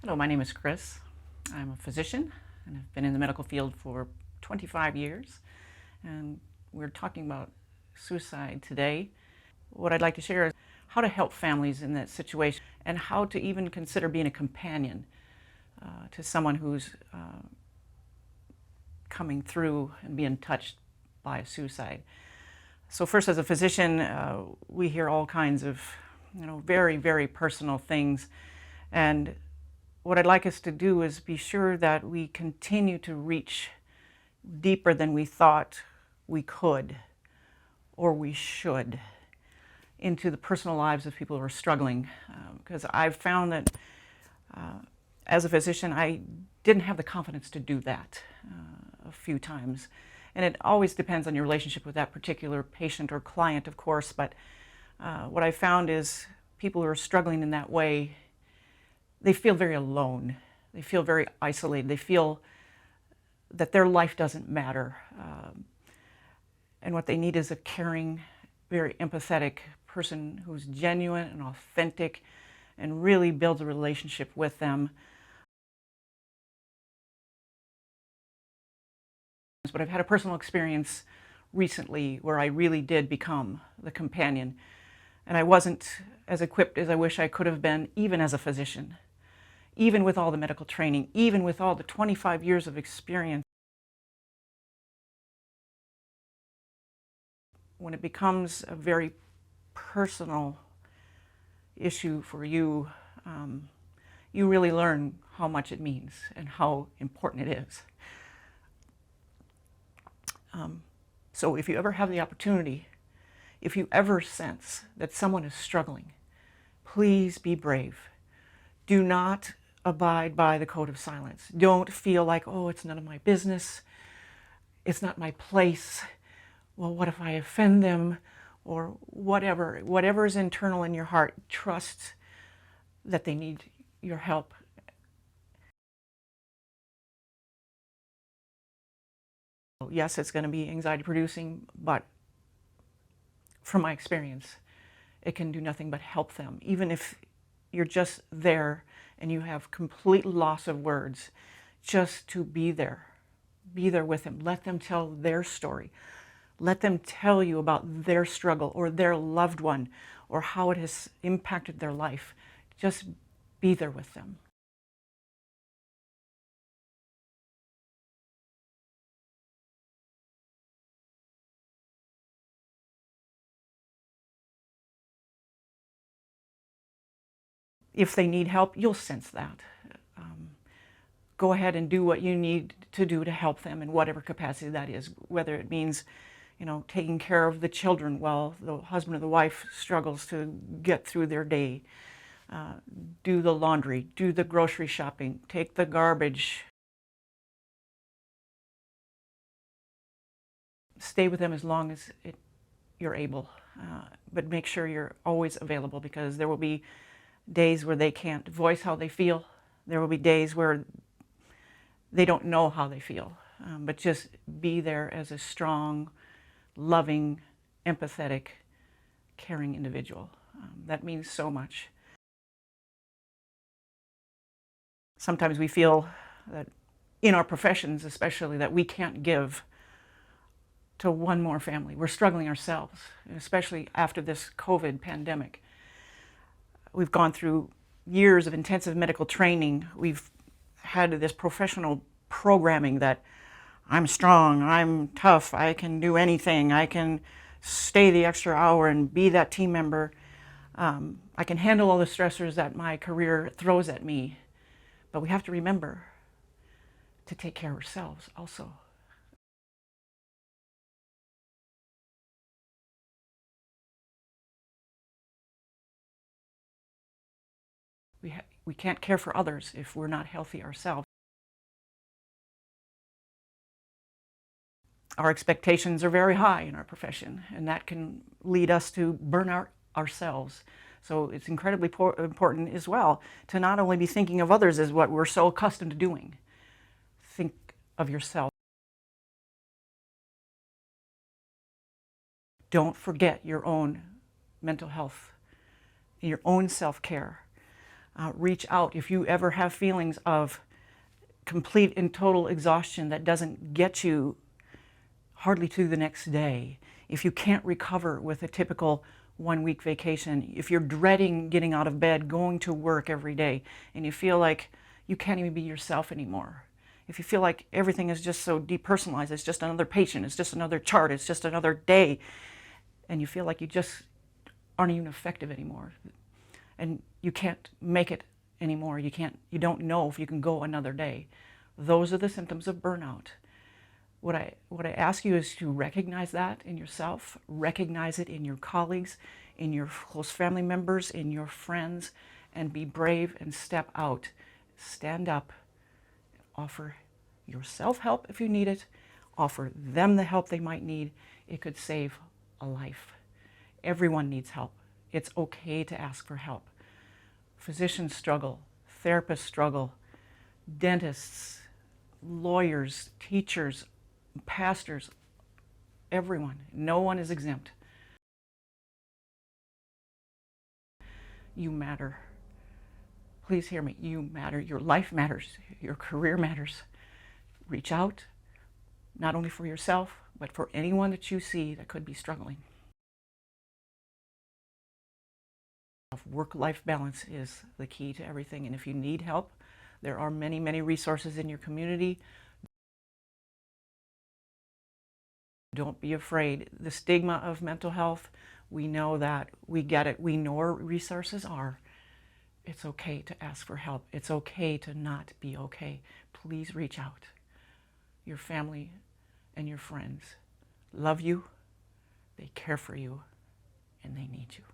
Hello, my name is Chris. I'm a physician and I've been in the medical field for 25 years. And we're talking about suicide today. What I'd like to share is how to help families in that situation and how to even consider being a companion to someone who's coming through and being touched by a suicide. So first, as a physician, we hear all kinds of, very, very personal things. And what I'd like us to do is be sure that we continue to reach deeper than we thought we could or we should into the personal lives of people who are struggling. Because I've found that as a physician, I didn't have the confidence to do that a few times. And it always depends on your relationship with that particular patient or client, of course. But what I found is people who are struggling in that way, they feel very alone. They feel very isolated. They feel that their life doesn't matter. And what they need is a caring, very empathetic person who's genuine and authentic and really builds a relationship with them. But I've had a personal experience recently where I really did become the companion. And I wasn't as equipped as I wish I could have been, even as a physician. Even with all the medical training, even with all the 25 years of experience. When it becomes a very personal issue for you, you really learn how much it means and how important it is. So if you ever have the opportunity, if you ever sense that someone is struggling, please be brave. Do not abide by the code of silence. Don't feel like, oh, it's none of my business. It's not my place. Well, what if I offend them? Or whatever is internal in your heart, trust that they need your help. Yes, it's going to be anxiety producing, but from my experience, it can do nothing but help them. Even if you're just there and you have complete loss of words, just to be there with them. Let them tell their story. Let them tell you about their struggle or their loved one or how it has impacted their life. Just be there with them. If they need help, you'll sense that. Go ahead and do what you need to do to help them in whatever capacity that is, whether it means, taking care of the children while the husband or the wife struggles to get through their day. Do the laundry, do the grocery shopping, take the garbage. Stay with them as long as you're able, but make sure you're always available, because there will be days where they can't voice how they feel. There will be days where they don't know how they feel, but just be there as a strong, loving, empathetic, caring individual. That means so much. Sometimes we feel that in our professions, especially, that we can't give to one more family. We're struggling ourselves, especially after this COVID pandemic. We've gone through years of intensive medical training. We've had this professional programming that I'm strong, I'm tough, I can do anything, I can stay the extra hour and be that team member. I can handle all the stressors that my career throws at me. But we have to remember to take care of ourselves also. We can't care for others if we're not healthy ourselves. Our expectations are very high in our profession, and that can lead us to burn out ourselves. So it's incredibly important as well to not only be thinking of others as what we're so accustomed to doing. Think of yourself. Don't forget your own mental health, your own self-care. Reach out if you ever have feelings of complete and total exhaustion that doesn't get you hardly to the next day. If you can't recover with a typical 1-week vacation, if you're dreading getting out of bed, going to work every day, and you feel like you can't even be yourself anymore. If you feel like everything is just so depersonalized, it's just another patient, it's just another chart, it's just another day, and you feel like you just aren't even effective anymore, and you can't make it anymore, you don't know if you can go another day. Those are the symptoms of burnout. What I ask you is to recognize that in yourself, recognize it in your colleagues, in your close family members, in your friends, and be brave and step out. Stand up, offer yourself help if you need it, offer them the help they might need. It could save a life. Everyone needs help. It's okay to ask for help. Physicians struggle, therapists struggle, dentists, lawyers, teachers, pastors, everyone. No one is exempt. You matter. Please hear me. You matter. Your life matters. Your career matters. Reach out, not only for yourself, but for anyone that you see that could be struggling. Work-life balance is the key to everything, and if you need help, there are many, many resources in your community. Don't be afraid. The stigma of mental health, we know that, we get it, we know where resources are. It's okay to ask for help. It's okay to not be okay. Please reach out. Your family and your friends love you, they care for you, and they need you.